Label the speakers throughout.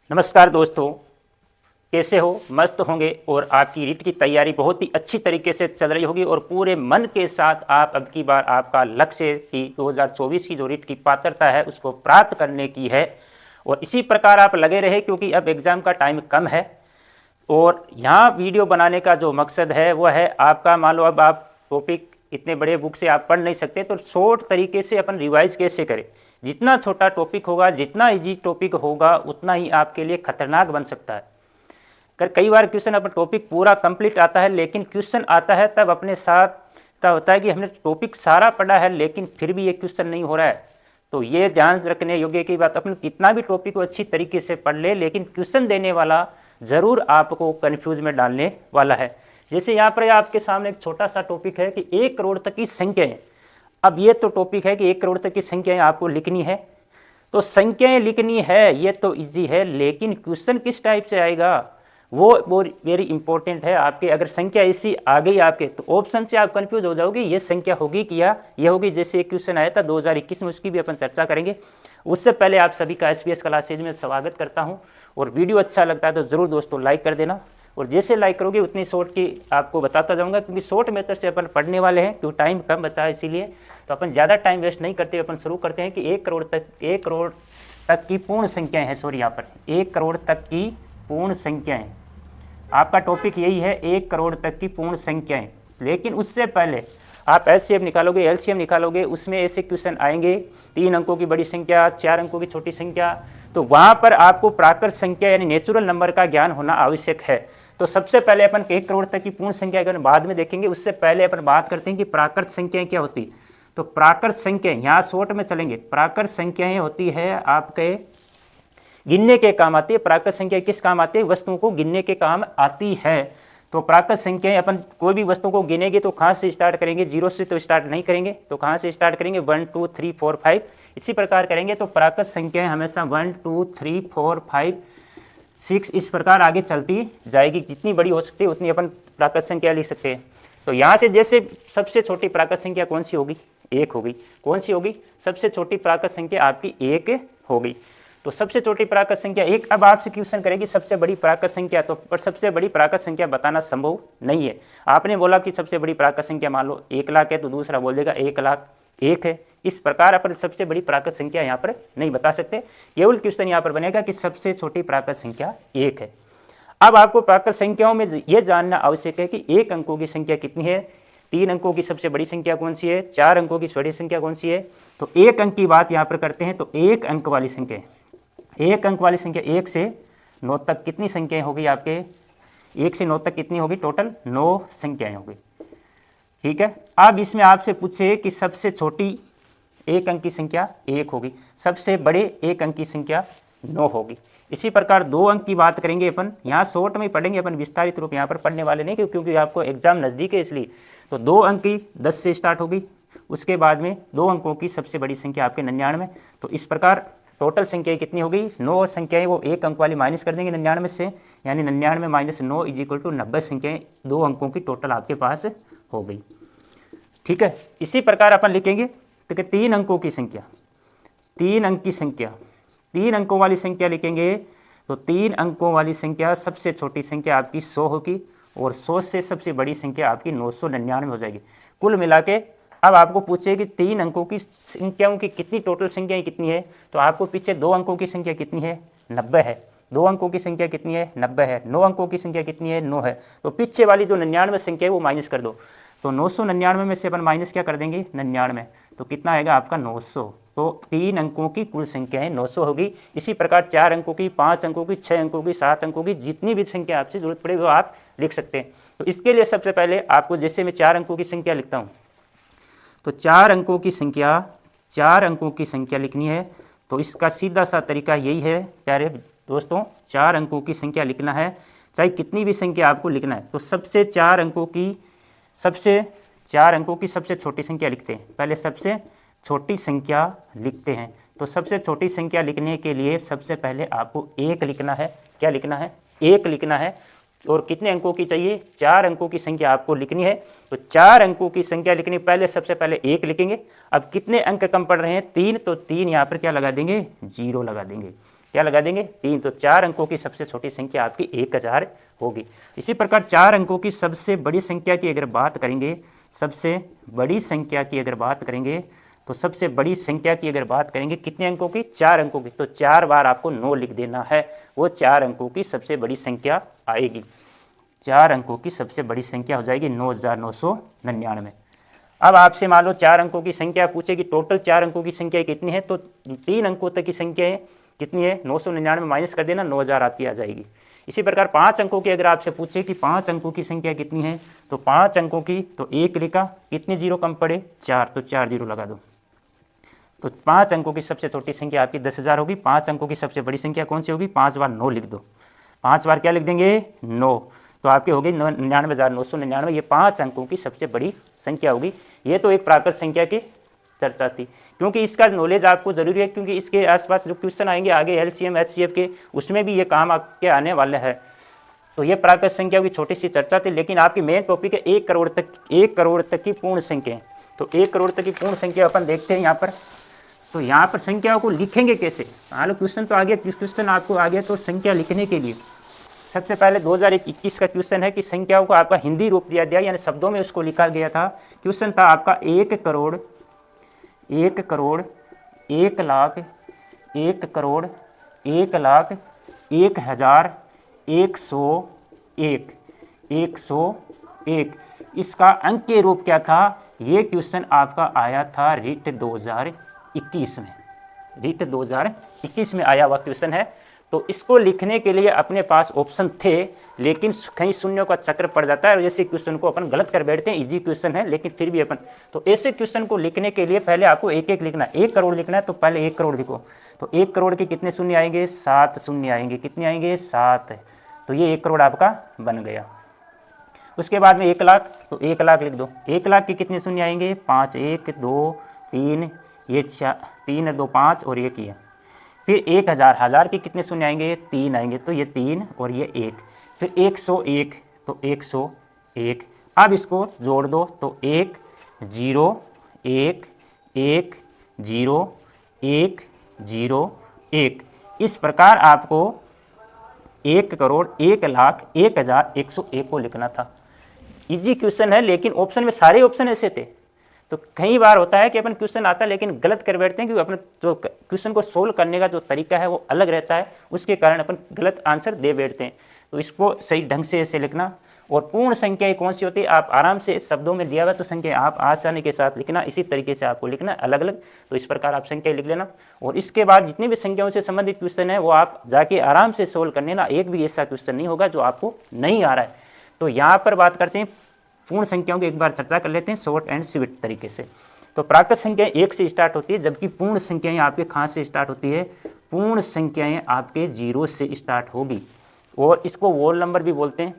Speaker 1: नमस्कार दोस्तों, कैसे हो? मस्त होंगे और आपकी रीट की तैयारी बहुत ही अच्छी तरीके से चल रही होगी और पूरे मन के साथ आप अब की बार आपका लक्ष्य की 2024 की जो रीट की पात्रता है उसको प्राप्त करने की है। और इसी प्रकार आप लगे रहे क्योंकि अब एग्ज़ाम का टाइम कम है और यहाँ वीडियो बनाने का जो मकसद है वो है आपका, मान लो अब आप टॉपिक इतने बड़े बुक से आप पढ़ नहीं सकते तो शॉर्ट तरीके से अपन रिवाइज कैसे करें। जितना छोटा टॉपिक होगा, जितना इजी टॉपिक होगा, उतना ही आपके लिए खतरनाक बन सकता है। कई बार क्वेश्चन अपन टॉपिक पूरा कंप्लीट आता है लेकिन क्वेश्चन आता है तब अपने साथ तब होता है कि हमने टॉपिक सारा पढ़ा है लेकिन फिर भी ये क्वेश्चन नहीं हो रहा है। तो ये ध्यान रखने योग्य की बात, अपन कितना भी टॉपिक को अच्छी तरीके से पढ़ ले लेकिन क्वेश्चन देने वाला ज़रूर आपको कन्फ्यूज में डालने वाला है। जैसे यहाँ पर आपके सामने एक छोटा सा टॉपिक है कि 1 करोड़ तक की संख्याएं। अब ये तो टॉपिक है कि 1 करोड़ तक की संख्याएं आपको लिखनी है, तो संख्याएं लिखनी है, ये तो इजी है, लेकिन क्वेश्चन किस टाइप से आएगा वो वेरी इंपॉर्टेंट है। आपके अगर संख्या ऐसी आ गई आपके तो ऑप्शन से आप कंफ्यूज हो जाओगे, ये संख्या होगी कि या ये होगी। जैसे एक क्वेश्चन आया था 2021 में, उसकी भी अपन चर्चा करेंगे। उससे पहले आप सभी का SPS क्लासेज में स्वागत करता हूं और वीडियो अच्छा लगता है तो ज़रूर दोस्तों लाइक कर देना। और जैसे लाइक करोगे उतनी शॉर्ट की आपको बताता जाऊंगा, क्योंकि शॉर्ट मेथड से अपन पढ़ने वाले हैं, क्योंकि टाइम कम बचा है इसीलिए। तो अपन ज़्यादा टाइम वेस्ट नहीं करते, अपन शुरू करते हैं कि 1 करोड़ तक की पूर्ण संख्याएं हैं। सॉरी, यहाँ पर 1 करोड़ तक की पूर्ण संख्याएं, आपका टॉपिक यही है 1 करोड़ तक की पूर्ण संख्याएं। लेकिन उससे पहले आप HCF निकालोगे, LCM निकालोगे, उसमें ऐसे क्वेश्चन आएंगे 3 अंकों की बड़ी संख्या, 4 अंकों की छोटी संख्या। तो वहाँ पर आपको प्राकृत संख्या यानी नेचुरल नंबर का ज्ञान होना आवश्यक है। तो सबसे पहले अपन 1 करोड़ तक की पूर्ण संख्या अगर बाद में देखेंगे, उससे पहले अपन बात करते हैं कि प्राकृत संख्याएं क्या होती। तो प्राकृत संख्याएं यहाँ शॉर्ट में चलेंगे। प्राकृत संख्याएं होती है आपके गिनने के काम आती है। प्राकृत संख्या किस काम आती है? वस्तुओं को गिनने के काम आती है। तो प्राकृत संख्याएं अपन कोई भी वस्तु को गिनेंगे तो कहाँ से स्टार्ट करेंगे? 0 से तो स्टार्ट नहीं करेंगे, तो कहाँ से स्टार्ट करेंगे? 1 2 3 4 5 इसी प्रकार करेंगे। तो प्राकृत संख्याएं हमेशा 1 2 3 4 5 6 इस प्रकार आगे चलती जाएगी। जितनी बड़ी हो सकती है उतनी अपन प्राकृत संख्या लिख सकते हैं। तो यहाँ से जैसे सबसे छोटी प्राकृत संख्या कौन सी होगी? 1 होगी। कौन सी होगी? सबसे छोटी प्राकृत संख्या आपकी 1 होगी। तो सबसे छोटी प्राकृत संख्या 1। अब आपसे क्वेश्चन करेगी सबसे बड़ी प्राकृत संख्या, तो पर सबसे बड़ी प्राकृत संख्या बताना संभव नहीं है। आपने बोला कि सबसे बड़ी प्राकृत संख्या मान लो 1 लाख है, तो दूसरा बोल देगा 1 लाख 1 है। इस प्रकार अपन सबसे बड़ी प्राकृत संख्या यहाँ पर नहीं बता सकते। केवल क्वेश्चन यहाँ पर बनेगा कि सबसे छोटी प्राकृत संख्या 1 है। अब आपको प्राकृत संख्याओं में यह जानना आवश्यक है कि 1 अंकों की संख्या कितनी है, 3 अंकों की सबसे बड़ी संख्या कौन सी है, 4 अंकों की बड़ी संख्या कौन सी है। तो 1 अंक की बात यहाँ पर करते हैं। तो 1 अंक वाली संख्या, 1 अंक वाली संख्या 1 से 9 तक कितनी संख्याएं होगी आपके? 1 से 9 तक कितनी होगी? टोटल 9 संख्याएं होगी। ठीक है। अब इसमें आपसे पूछे कि सबसे छोटी 1 अंक की संख्या 1 होगी, सबसे बड़े 1 अंक की संख्या 9 होगी। इसी प्रकार 2 अंक की बात करेंगे अपन, यहाँ शॉर्ट में पढ़ेंगे अपन, विस्तारित रूप यहाँ पर पढ़ने वाले नहीं, क्योंकि आपको एग्जाम नज़दीक है इसलिए। तो 2 अंक की 10 से स्टार्ट होगी, उसके बाद में 2 अंकों की सबसे बड़ी संख्या आपके 99। तो इस प्रकार टोटल संख्या कितनी होगी? 9 संख्याएं वो 1 अंक वाली माइनस कर देंगे 99 से, यानी 99 माइनस 9 = 90 संख्याएं 2 अंकों की टोटल आपके पास हो गई। ठीक है। इसी प्रकार अपन लिखेंगे तो 3 अंकों की संख्या, 3 अंक की संख्या, 3 अंकों वाली संख्या लिखेंगे। तो 3 अंकों वाली संख्या सबसे छोटी संख्या आपकी 100 होगी और 100 से सबसे बड़ी संख्या आपकी 999 हो जाएगी। कुल मिला के अब आपको पूछे कि 3 अंकों की संख्याओं की कितनी टोटल संख्याएं कितनी है, तो आपको पीछे 2 अंकों की संख्या कितनी है? 90 है। 2 अंकों की संख्या कितनी है? 90 है। 9 अंकों की संख्या कितनी है? 9 है। तो पीछे वाली जो 99 संख्या है वो माइनस कर दो। तो 999 में से अपन माइनस क्या कर देंगे? 99। तो कितना आएगा आपका? 900। तो 3 अंकों की कुल संख्या है 900 होगी। इसी प्रकार 4 अंकों की, 5 अंकों की, 6 अंकों की, 7 अंकों की, जितनी भी संख्या आपसे जरूरत पड़े वो आप लिख सकते हैं। तो इसके लिए सबसे पहले आपको, जैसे मैं 4 अंकों की संख्या लिखता हूँ, तो 4 अंकों की संख्या, 4 अंकों की संख्या लिखनी है। तो इसका सीधा सा तरीका यही है प्यारे दोस्तों, 4 अंकों की संख्या लिखना है, चाहे कितनी भी संख्या आपको लिखना है। तो सबसे 4 अंकों की सबसे छोटी संख्या लिखते हैं। पहले सबसे छोटी संख्या लिखते हैं। तो सबसे छोटी संख्या लिखने के लिए सबसे पहले आपको 1 लिखना है। क्या लिखना है? 1 लिखना है। और कितने अंकों की चाहिए? 4 अंकों की संख्या आपको लिखनी है। तो 4 अंकों की संख्या लिखनी, पहले सबसे पहले 1 लिखेंगे। अब कितने अंक कम पड़ रहे हैं? 3, तो 3 यहाँ पर क्या लगा देंगे? 0 लगा देंगे। क्या लगा देंगे 3। तो 4 अंकों की सबसे छोटी संख्या आपकी 1000 होगी। इसी प्रकार 4 अंकों की सबसे बड़ी संख्या की अगर बात करेंगे, सबसे बड़ी संख्या की अगर बात करेंगे, तो सबसे बड़ी संख्या की अगर बात करेंगे कितने अंकों की, 4 अंकों की। तो 4 बार आपको 9 लिख देना है, वो 4 अंकों की सबसे बड़ी संख्या आएगी। 4 अंकों की सबसे बड़ी संख्या हो जाएगी 9999। अब आपसे मान लो 4 अंकों की संख्या पूछेगी, टोटल 4 अंकों की संख्या कितनी है, तो 3 अंकों तक की संख्या कितनी है, 999 माइनस कर देना, 9000 आपकी आ जाएगी। इसी प्रकार 5 अंकों की अगर आपसे पूछे कि 5 अंकों की संख्या कितनी है, तो 5 अंकों की, तो 1 लिखा, कितने जीरो कम पड़े, 4, तो 4 जीरो लगा दो। तो 5 अंकों की सबसे छोटी संख्या आपकी 10,000 होगी। 5 अंकों की सबसे बड़ी संख्या कौन सी होगी, 5 बार 9 लिख दो, 5 बार क्या लिख देंगे 9, तो आपकी होगी 99,999। ये 5 अंकों की सबसे बड़ी संख्या होगी। ये तो एक प्राकृत संख्या की चर्चा थी, क्योंकि इसका नॉलेज आपको जरूरी है, क्योंकि इसके आसपास जो क्वेश्चन आएंगे आगे एलसीएम एचसीएफ के, उसमें भी ये काम आपके आने वाले हैं। तो ये प्राकृत संख्या की छोटी सी चर्चा थी, लेकिन आपकी मेन टॉपिक है 1 करोड़ तक की पूर्ण संख्या। तो 1 करोड़ तक की पूर्ण संख्या अपन देखते हैं यहाँ पर। तो यहाँ पर संख्याओं को लिखेंगे कैसे, मान लो क्वेश्चन तो आ गया, क्वेश्चन आपको आ गया, तो संख्या लिखने के लिए सबसे पहले 2021 का क्वेश्चन है कि संख्याओं को आपका हिंदी रूप दिया गया, यानी शब्दों में उसको लिखा गया था। क्वेश्चन था आपका 1 करोड़ 1 लाख 1 करोड़ 1 लाख 1,101 101। इसका अंक के रूप क्या था, ये क्वेश्चन आपका आया था रिट 2021 में, रिट 2021 में आया हुआ क्वेश्चन है। तो इसको लिखने के लिए अपने पास ऑप्शन थे, लेकिन कहीं शून्यों का चक्र पड़ जाता है और ऐसे क्वेश्चन को अपन गलत कर बैठते हैं। इजी क्वेश्चन है लेकिन फिर भी अपन, तो ऐसे क्वेश्चन को लिखने के लिए पहले आपको एक एक लिखना है। 1 करोड़ लिखना है तो पहले 1 करोड़ लिखो। तो 1 करोड़ के कितने शून्य आएंगे, 7 शून्य आएंगे, कितने आएंगे 7। तो ये 1 करोड़ आपका बन गया। उसके बाद में 1 लाख, तो 1 लाख लिख दो। 1 लाख के कितने शून्य आएंगे, 5, 1 2 3, ये 3 2 5 और 1 ये। फिर 1000, 1000 के कितने शून्य आएंगे, 3 आएंगे, तो ये 3 और ये 1। फिर 101, तो 101। अब इसको जोड़ दो, तो 1 0 1 1 0 1 0 1। इस प्रकार आपको 1 करोड़ 1 लाख 1,101 को लिखना था। इजी क्वेश्चन है, लेकिन ऑप्शन में सारे ऑप्शन ऐसे थे। तो कई बार होता है कि अपन क्वेश्चन आता है लेकिन गलत कर बैठते हैं, क्योंकि अपन जो क्वेश्चन को सोल्व करने का जो तरीका है वो अलग रहता है, उसके कारण अपन गलत आंसर दे बैठते हैं। तो इसको सही ढंग से ऐसे लिखना। और पूर्ण संख्याएं कौन सी होती है, आप आराम से शब्दों में दिया हुआ तो संख्या आप आसानी के साथ लिखना, इसी तरीके से आपको लिखना अलग अलग। तो इस प्रकार आप संख्या लिख लेना, और इसके बाद जितने भी संख्याओं से संबंधित क्वेश्चन है वो आप जाके आराम से सोल्व करने ना। एक भी ऐसा क्वेश्चन नहीं होगा जो आपको नहीं आ रहा है। तो यहाँ पर बात करते हैं पूर्ण संख्याओं की, एक बार चर्चा कर लेते हैं शॉर्ट एंड स्वीट तरीके से। तो प्राकृत संख्याएं 1 से स्टार्ट होती है, जबकि पूर्ण संख्याएं आपके कहाँ से स्टार्ट होती है, पूर्ण संख्याएं आपके 0 से स्टार्ट होगी। और इसको वोल नंबर भी बोलते हैं।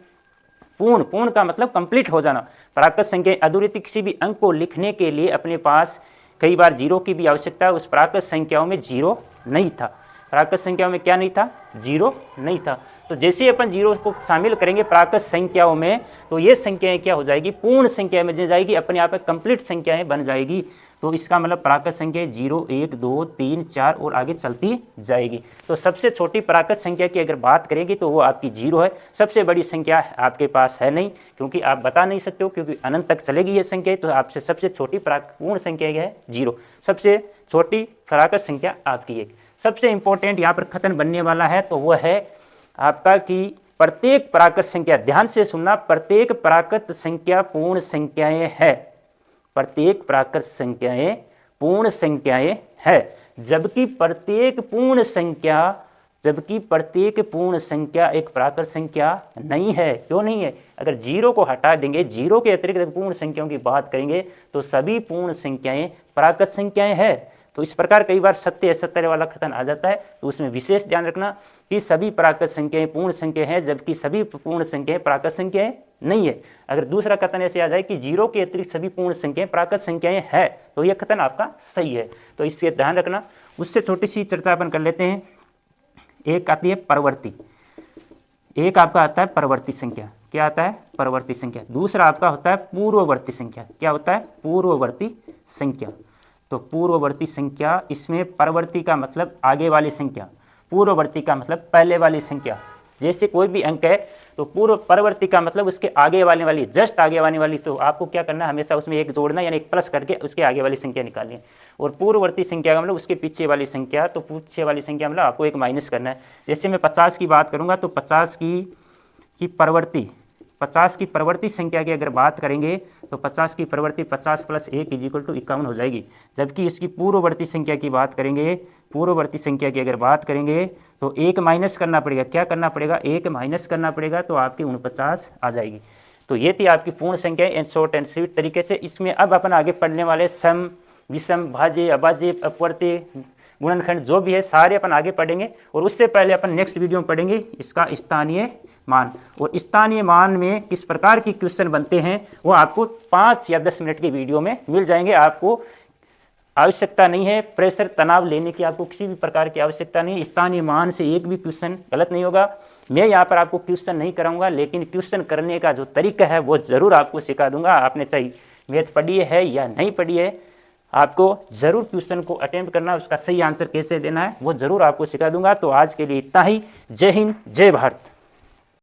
Speaker 1: पूर्ण का मतलब कंप्लीट हो जाना। प्राकृत संख्याएं अद्वितीय किसी भी अंक को लिखने के लिए अपने पास कई बार 0 की भी आवश्यकता है। उस प्राकृत संख्याओं में 0 नहीं था। प्राकृत संख्याओं में क्या नहीं था, 0 नहीं था। तो जैसे अपन 0 को शामिल करेंगे प्राकृत संख्याओं में, तो ये संख्याएं क्या हो जाएगी, पूर्ण संख्या में जाएगी, अपने आप में कंप्लीट संख्याएं बन जाएगी। तो इसका मतलब प्राकृत संख्या 0 1 2 3 4 और आगे चलती जाएगी। तो सबसे छोटी प्राकृत संख्या की अगर बात करेंगे तो वो आपकी 0 है। सबसे बड़ी संख्या आपके पास है नहीं, क्योंकि आप बता नहीं सकते हो, क्योंकि अनंत तक चलेगी ये संख्या। तो आपसे सबसे छोटी पूर्ण संख्या है 0, सबसे छोटी प्राकृत संख्या आपकी 1। सबसे इंपॉर्टेंट यहाँ पर कथन बनने वाला है, तो वह है आपका कि प्रत्येक प्राकृत संख्या, ध्यान से सुनना, प्रत्येक प्राकृत संख्या पूर्ण संख्याएं है। प्रत्येक प्राकृत संख्याएं पूर्ण संख्याएं है, जबकि प्रत्येक पूर्ण संख्या एक प्राकृत संख्या नहीं है। क्यों नहीं है, अगर 0 को हटा देंगे, 0 के अतिरिक्त पूर्ण संख्याओं की बात करेंगे तो सभी पूर्ण संख्याएं प्राकृत संख्याएं है। तो इस प्रकार कई बार 70 70 वाला कथन आ जाता है, तो उसमें विशेष ध्यान रखना कि सभी प्राकृत संख्याएं पूर्ण संख्या है, जबकि सभी पूर्ण संख्याएं प्राकृत संख्याएं नहीं है। अगर दूसरा कथन ऐसे आ जाए कि 0 के अतिरिक्त सभी पूर्ण संख्याएं प्राकृत संख्याएं है, तो यह कथन आपका सही है। तो इससे ध्यान रखना। उससे छोटी सी चर्चा अपन कर लेते हैं। एक आती है परवर्ती, एक आपका आता है परवर्ती संख्या। क्या आता है, परवर्ती संख्या। दूसरा आपका होता है पूर्ववर्ती संख्या। क्या होता है, पूर्ववर्ती संख्या। तो पूर्ववर्ती संख्या, इसमें परवर्ती का मतलब आगे वाली संख्या, पूर्ववर्ती का मतलब पहले वाली संख्या, जैसे कोई भी अंक है तो पूर्व परवर्ती का मतलब उसके आगे वाली जस्ट आगे वाली वाली, तो आपको क्या करना है, हमेशा उसमें एक जोड़ना यानी एक प्लस करके उसके आगे वाली संख्या निकालनी है। और पूर्ववर्ती संख्या का मतलब उसके पीछे वाली संख्या, तो पीछे वाली संख्या मतलब आपको एक माइनस करना है। जैसे मैं 50 की बात करूंगा तो 50 की परवर्ती संख्या की अगर बात करेंगे तो 50 की परवर्ती 50 + 1 = 51 हो जाएगी। जबकि इसकी पूर्ववर्ती संख्या की बात करेंगे, पूर्ववर्ती संख्या की अगर बात करेंगे तो एक माइनस करना पड़ेगा। क्या करना पड़ेगा, एक माइनस करना पड़ेगा, तो आपकी 49 आ जाएगी। तो ये थी आपकी पूर्ण संख्या इन शॉर्ट एंड स्वीट तरीके से। इसमें अब अपन आगे पढ़ने वाले सम, विषम, भाज्य, अभाज्य, अपवर्ती, गुणनखंड जो भी है सारे अपन आगे पढ़ेंगे। और उससे पहले अपन नेक्स्ट वीडियो में पढ़ेंगे इसका स्थानीय मान। और स्थानीय मान में किस प्रकार की क्वेश्चन बनते हैं वो आपको 5 या 10 मिनट के वीडियो में मिल जाएंगे। आपको आवश्यकता नहीं है प्रेशर तनाव लेने की, आपको किसी भी प्रकार की आवश्यकता नहीं। स्थानीय मान से एक भी क्वेश्चन गलत नहीं होगा। मैं यहाँ पर आपको क्वेश्चन नहीं कराऊंगा, लेकिन क्वेश्चन करने का जो तरीका है वो जरूर आपको सिखा दूंगा। आपने चाहे मैथ पढ़ी है या नहीं पढ़ी है, आपको जरूर क्वेश्चन को अटेम्प्ट करना, उसका सही आंसर कैसे देना है वो जरूर आपको सिखा दूंगा। तो आज के लिए इतना ही। जय हिंद, जय भारत।